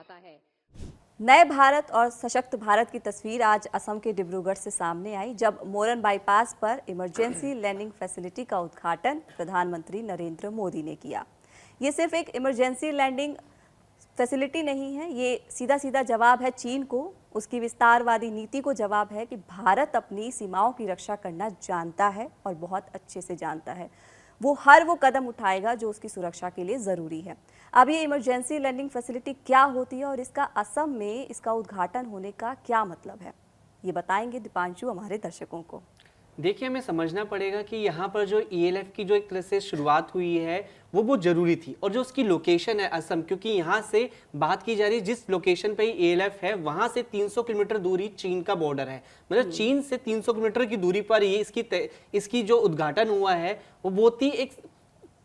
जाता है। नए भारत और सशक्त भारत की तस्वीर आज असम के डिब्रूगढ़ से सामने आई, जब मोरन बाईपास पर इमरजेंसी लैंडिंग फैसिलिटी का उद्घाटन प्रधानमंत्री नरेंद्र मोदी ने किया। ये सिर्फ एक इमरजेंसी लैंडिंग फैसिलिटी नहीं है, ये सीधा सीधा जवाब है चीन को, उसकी विस्तारवादी नीति को जवाब है कि भारत अपनी सीमाओं की रक्षा करना जानता है और बहुत अच्छे से जानता है। वो हर वो कदम उठाएगा जो उसकी सुरक्षा के लिए ज़रूरी है। अब ये इमरजेंसी लैंडिंग फैसिलिटी क्या होती है और इसका असम में इसका उद्घाटन होने का क्या मतलब है, ये बताएंगे दीपांशु हमारे दर्शकों को। देखिए, हमें समझना पड़ेगा कि यहाँ पर जो ईएलएफ की जो एक तरह से शुरुआत हुई है वो बहुत ज़रूरी थी, और जो उसकी लोकेशन है असम, क्योंकि यहाँ से बात की जा रही है जिस लोकेशन पे ईएलएफ है वहाँ से 300 किलोमीटर दूरी चीन का बॉर्डर है। मतलब चीन से 300 किलोमीटर की दूरी पर ये इसकी जो उद्घाटन हुआ है वो बहुत ही एक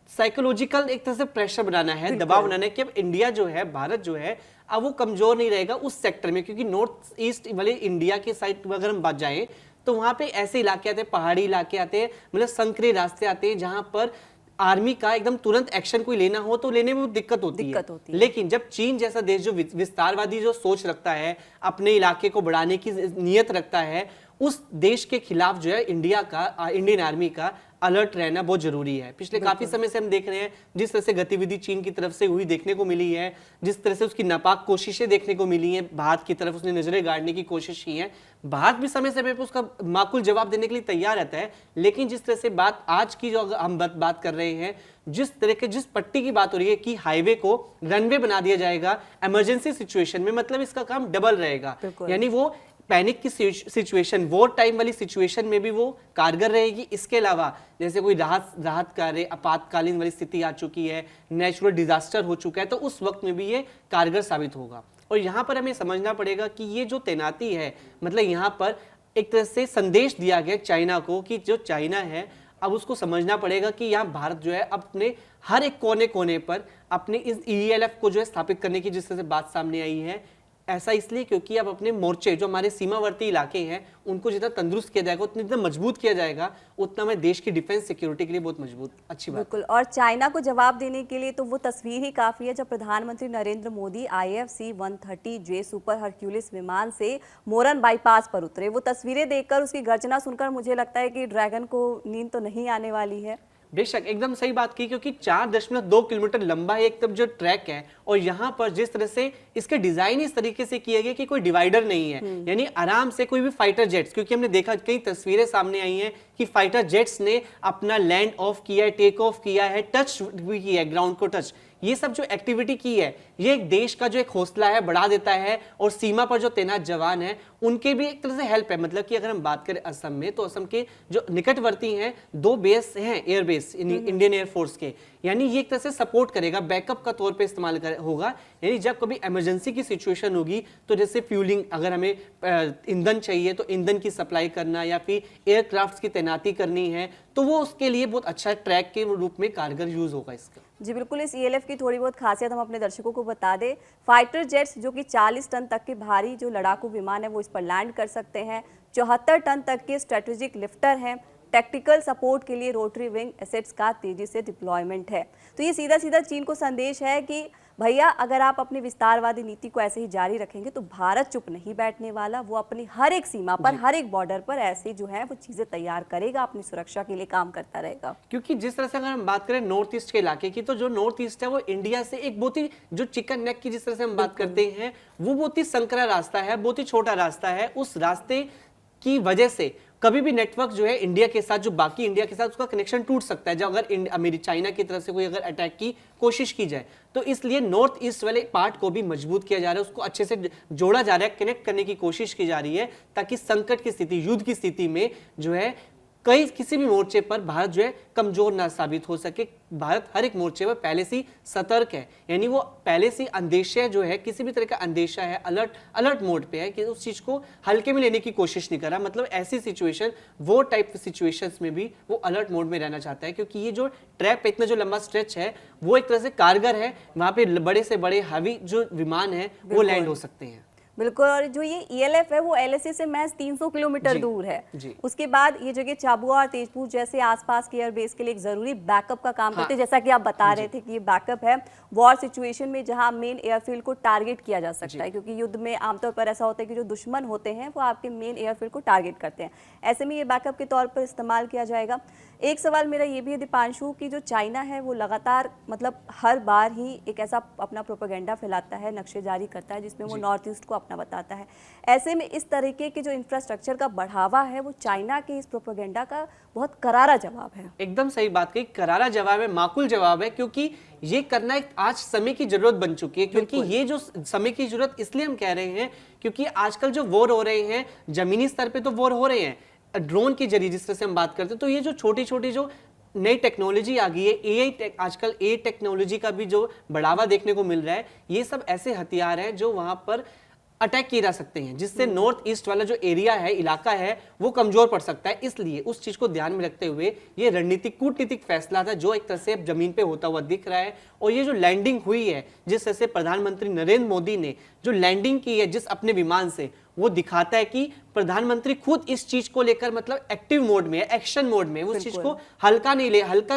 साइकोलॉजिकल एक तरह से प्रेशर बनाना है, दबाव बनाना है कि अब इंडिया जो है, भारत जो है, अब वो कमजोर नहीं रहेगा उस सेक्टर में। क्योंकि नॉर्थ ईस्ट वाले इंडिया के साइड अगर हम बात जाएं तो वहां पे ऐसे इलाके आते हैं, पहाड़ी इलाके आते हैं, मतलब संकरे रास्ते आते हैं जहां पर आर्मी का एकदम तुरंत एक्शन कोई लेना हो तो लेने में दिक्कत होती है। लेकिन जब चीन जैसा देश जो विस्तारवादी जो सोच रखता है, अपने इलाके को बढ़ाने की नीयत रखता है, उस देश के खिलाफ जो है इंडियन आर्मी का अलर्ट रहना बहुत जरूरी है। पिछले काफी समय से हम देख रहे हैं जिस तरह से गतिविधि चीन की तरफ से हुई देखने को मिली है, जिस तरह से उसकी नापाक कोशिशें देखने को मिली हैं, भारत की तरफ उसने नजरें गाड़ने की कोशिश की है। भारत भी समय समय पर उसका माकूल जवाब देने के लिए तैयार रहता है। लेकिन जिस तरह से बात आज की जो हम बात कर रहे हैं, जिस पट्टी की बात हो रही है कि हाईवे को रनवे बना दिया जाएगा इमरजेंसी सिचुएशन में, मतलब इसका काम डबल रहेगा। यानी वो पैनिक की सिचुएशन, वॉर टाइम वाली सिचुएशन में भी वो कारगर रहेगी। इसके अलावा जैसे कोई राहत कार्य, आपातकालीन वाली स्थिति आ चुकी है, नेचुरल डिजास्टर हो चुका है, तो उस वक्त में भी ये कारगर साबित होगा। और यहाँ पर हमें समझना पड़ेगा कि ये जो तैनाती है, मतलब यहाँ पर एक तरह से संदेश दिया गया चाइना को कि जो चाइना है अब उसको समझना पड़ेगा कि यहाँ भारत जो है अपने हर एक कोने कोने पर अपने इस ईएलएफ को जो है स्थापित करने की जिस तरह से बात सामने आई है। ऐसा इसलिए क्योंकि अब अपने मोर्चे जो हमारे सीमावर्ती इलाके हैं उनको जितना तंदुरुस्त किया जाएगा, उतना जितना मजबूत किया जाएगा, उतना हमें देश की डिफेंस सिक्योरिटी के लिए बहुत मजबूत अच्छी बात। बिल्कुल, और चाइना को जवाब देने के लिए तो वो तस्वीर ही काफी है जब प्रधानमंत्री Narendra Modi IFC-130J super Hercules विमान से मोरन बाईपास पर उतरे। वो तस्वीरें देखकर, उसकी गर्जना सुनकर मुझे लगता है कि ड्रैगन को नींद तो नहीं आने वाली है। बेशक एकदम सही बात की, क्योंकि 4.2 किलोमीटर लंबा एक तब जो ट्रैक है, और यहाँ पर जिस तरह से इसके डिजाइन इस तरीके से किया गया कि कोई डिवाइडर नहीं है, यानी आराम से कोई भी फाइटर जेट्स, क्योंकि हमने देखा कई तस्वीरें सामने आई हैं कि फाइटर जेट्स ने अपना लैंड ऑफ किया है, टेक ऑफ किया है, टच भी किया है, ग्राउंड को टच, ये सब जो एक्टिविटी की है ये एक देश का जो एक हौसला है बढ़ा देता है, और सीमा पर जो तैनात जवान है उनके भी एक तरह से हेल्प है। मतलब कि अगर हम बात करें असम में, तो असम के जो निकटवर्ती हैं 2 बेस हैं एयरबेस इंडियन एयरफोर्स के, यानी ये एक तरह से सपोर्ट करेगा, बैकअप का तौर पे इस्तेमाल होगा। यानी जब कभी इमरजेंसी की सिचुएशन होगी तो जैसे फ्यूलिंग, अगर हमें ईंधन चाहिए तो ईंधन की सप्लाई करना, या फिर एयरक्राफ्ट की तैनाती करनी है, तो वो उसके लिए बहुत अच्छा ट्रैक के रूप में कारगर यूज होगा इसका। जी बिल्कुल, इस ईएलएफ की थोड़ी बहुत खासियत हम अपने दर्शकों को बता दें। फाइटर जेट्स जो कि 40 टन तक के भारी जो लड़ाकू विमान है वो इस पर लैंड कर सकते हैं। 74 टन तक के स्ट्रेटेजिक लिफ्टर हैं। टेक्टिकल सपोर्ट के लिए रोटरी विंग एसेट्स का तेजी से डिप्लॉयमेंट है। तो ये सीधा सीधा चीन को संदेश है कि भैया अगर आप अपनी विस्तारवादी नीति को ऐसे ही जारी रखेंगे तो भारत चुप नहीं बैठने वाला। वो अपनी हर एक सीमा पर, हर एक बॉर्डर पर ऐसे जो है वो चीजें तैयार करेगा, अपनी सुरक्षा के लिए काम करता रहेगा। क्योंकि जिस तरह से अगर हम बात करें नॉर्थ ईस्ट के इलाके की, तो जो नॉर्थ ईस्ट है वो इंडिया से एक बहुत ही, जो चिकन नेक की जिस तरह से हम बात करते हैं, वो बहुत ही संकरा रास्ता है, बहुत ही छोटा रास्ता है। उस रास्ते की वजह से कभी भी नेटवर्क जो है इंडिया के साथ, जो बाकी इंडिया के साथ उसका कनेक्शन टूट सकता है जब अगर चाइना की तरफ से कोई अगर अटैक की कोशिश की जाए। तो इसलिए नॉर्थ ईस्ट वाले पार्ट को भी मजबूत किया जा रहा है, उसको अच्छे से जोड़ा जा रहा है, कनेक्ट करने की कोशिश की जा रही है, ताकि संकट की स्थिति, युद्ध की स्थिति में जो है किसी भी मोर्चे पर भारत जो है कमजोर ना साबित हो सके। भारत हर एक मोर्चे पर पहले से सतर्क है, यानी वो पहले से अंदेशा जो है, किसी भी तरह का अंदेशा है, अलर्ट मोड पे है कि उस चीज को हल्के में लेने की कोशिश नहीं कर रहा। मतलब ऐसी सिचुएशन, वो टाइप सिचुएशंस में भी वो अलर्ट मोड में रहना चाहता है, क्योंकि ये जो ट्रैप इतना जो लंबा स्ट्रेच है वो एक तरह से कारगर है, वहां पे बड़े से बड़े हैवी जो विमान है वो लैंड हो सकते हैं। बिल्कुल। और जो ये ईएलएफ है वो एलएसी से महज 300 किलोमीटर जी, दूर है। जी। उसके बाद ये जगह चाबुआ और तेजपुर जैसे आसपास के एयरबेस के लिए एक जरूरी बैकअप का काम करते हैं, जैसा कि आप बता रहे थे कि ये बैकअप है वॉर सिचुएशन में जहां मेन एयरफील्ड को टारगेट किया जा सकता है, क्योंकि युद्ध में आमतौर पर ऐसा होता है कि जो दुश्मन होते हैं वो आपके मेन एयरफील्ड को टारगेट करते हैं। ऐसे में ये बैकअप के तौर पर इस्तेमाल किया जाएगा। एक सवाल मेरा ये भी है दीपांशु कि जो चाइना है वो लगातार मतलब हर बार ही एक ऐसा अपना प्रोपेगेंडा फैलाता है, नक्शे जारी करता है जिसमें वो नॉर्थ ईस्ट को अपना बताता है। ऐसे में इस तरीके के जो इंफ्रास्ट्रक्चर का बढ़ावा है वो चाइना के इस प्रोपेगेंडा का बहुत करारा जवाब है। एकदम सही बात कही, करारा जवाब है, माकूल जवाब है, क्योंकि ये करना एक आज समय की जरूरत बन चुकी है। क्योंकि ये जो समय की जरूरत इसलिए हम कह रहे हैं क्योंकि आजकल जो वॉर हो रहे हैं जमीनी स्तर पे तो वॉर हो रहे हैं ड्रोन के जरिए, जिस तरह से हम बात करते हैं, तो ये जो छोटी छोटी जो नई टेक्नोलॉजी आ गई है, आजकल ए टेक्नोलॉजी का भी जो बढ़ावा देखने को मिल रहा है, ये सब ऐसे हथियार हैं जो वहां पर अटैक किए जा सकते हैं, जिससे नॉर्थ ईस्ट वाला जो एरिया है, इलाका है, वो कमजोर पड़ सकता है। इसलिए उस चीज को ध्यान में रखते हुए ये रणनीतिक कूटनीतिक फैसला था जो एक तरह से जमीन पे होता हुआ दिख रहा है। और ये जो लैंडिंग हुई है, जिस तरह से प्रधानमंत्री नरेंद्र मोदी ने जो लैंडिंग की है जिस अपने विमान से, वो दिखाता है कि प्रधानमंत्री खुद इस चीज को लेकर मतलब एक्टिव मोड में है, एक्शन मोड में, उस चीज को हल्का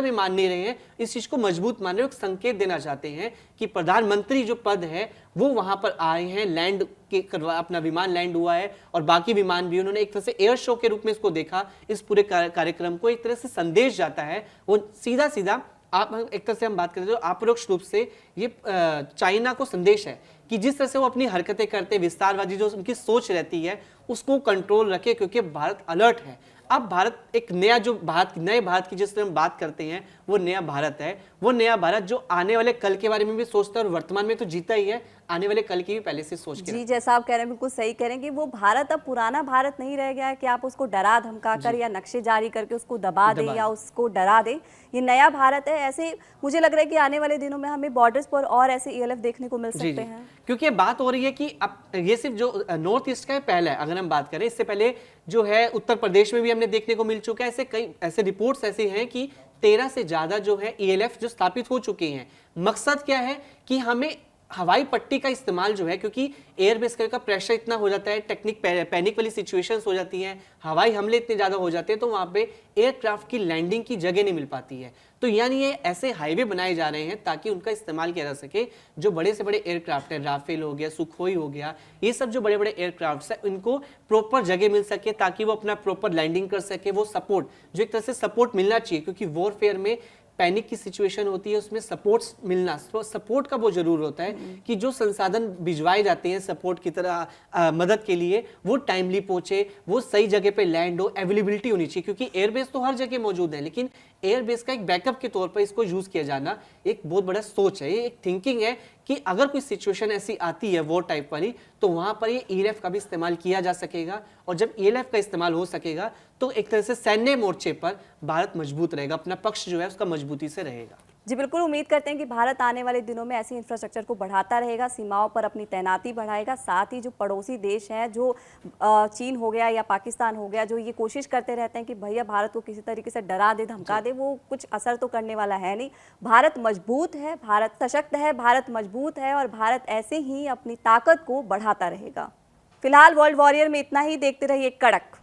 में मान नहीं रहे हैं, इस चीज को मजबूत मान रहे हैं। एक संकेत देना चाहते हैं कि प्रधानमंत्री जो पद है वो वहां पर आए हैं, लैंड के अपना विमान लैंड हुआ है, और बाकी विमान भी उन्होंने एक तरह से एयर शो के रूप में इसको देखा। इस पूरे कार्यक्रम को एक तरह से संदेश जाता है, वो सीधा सीधा आप एक तरह से हम बात करें तो अपरोक्ष रूप से ये चाइना को संदेश है कि जिस तरह से वो अपनी हरकतें करते, विस्तारवादी जो उनकी सोच रहती है उसको कंट्रोल रखे, क्योंकि भारत अलर्ट है। अब भारत एक नया जो नए भारत की जिस तरह हम बात करते हैं वो नया भारत है, वो नया भारत जो आने वाले कल के बारे में भी सोचता है और वर्तमान में तो जीता ही है, आने वाले कल की भी पहले से सोच के। जी, जैसा आप कह रहे हैं बिल्कुल सही कह रहे हैं कि वो भारत अब पुराना भारत नहीं रह गया है कि आप उसको डरा धमका कर या नक्शे जारी करके उसको दबा दें या उसको डरा दें। ये नया भारत है। ऐसे मुझे लग रहा है कि आने वाले दिनों में हमें बॉर्डर्स पर और ऐसे ईएलएफ देखने को मिल सकते हैं, क्योंकि बात हो रही है कि अब ये सिर्फ जो नॉर्थ ईस्ट का है पहला है, अगर हम बात करें इससे पहले जो है उत्तर प्रदेश में भी हमने देखने को मिल चुका है। ऐसे कई ऐसे रिपोर्ट्स ऐसी हैं कि 13 से ज्यादा जो है ईएलएफ जो स्थापित हो चुके हैं। मकसद क्या है कि हमें हवाई पट्टी का इस्तेमाल जो है, क्योंकि एयरबेस का प्रेशर इतना हो जाता है, पैनिक वाली सिचुएशंस हो जाती हैं, हवाई हमले इतने ज्यादा हो जाते हैं, तो वहां पे एयरक्राफ्ट की लैंडिंग की जगह नहीं मिल पाती है। तो यानी ये ऐसे हाईवे बनाए जा रहे हैं ताकि उनका इस्तेमाल किया जा सके। जो बड़े से बड़े एयरक्राफ्ट है, राफेल हो गया, सुखोई हो गया, ये सब जो बड़े बड़े एयरक्राफ्ट है, इनको प्रॉपर जगह मिल सके ताकि वो अपना प्रॉपर लैंडिंग कर सके। वो सपोर्ट जो एक तरह से सपोर्ट मिलना चाहिए, क्योंकि वॉरफेयर में पैनिक की सिचुएशन होती है, उसमें सपोर्ट मिलना, सपोर्ट का वो जरूर होता है कि जो संसाधन भिजवाए जाते हैं सपोर्ट की तरह मदद के लिए, वो टाइमली पहुंचे, वो सही जगह पे लैंड हो, अवेलेबिलिटी होनी चाहिए। क्योंकि एयरबेस तो हर जगह मौजूद है, लेकिन एयरबेस का एक बैकअप के तौर पर इसको यूज किया जाना एक बहुत बड़ा सोच है, ये एक थिंकिंग है कि अगर कोई सिचुएशन ऐसी आती है वॉर टाइप वाली, तो वहां पर ये ईएलएफ का भी इस्तेमाल किया जा सकेगा। और जब ईएलएफ का इस्तेमाल हो सकेगा तो एक तरह से सैन्य मोर्चे पर भारत मजबूत रहेगा, अपना पक्ष जो है उसका मजबूती से रहेगा। जी बिल्कुल, उम्मीद करते हैं कि भारत आने वाले दिनों में ऐसी इंफ्रास्ट्रक्चर को बढ़ाता रहेगा, सीमाओं पर अपनी तैनाती बढ़ाएगा। साथ ही जो पड़ोसी देश हैं, जो चीन हो गया या पाकिस्तान हो गया, जो ये कोशिश करते रहते हैं कि भैया भारत को किसी तरीके से डरा दे, धमका दे, वो कुछ असर तो करने वाला है नहीं। भारत मजबूत है, भारत सशक्त है, भारत मजबूत है और भारत ऐसे ही अपनी ताकत को बढ़ाता रहेगा। फिलहाल वर्ल्ड वॉरियर में इतना ही। देखते रहिए कड़क।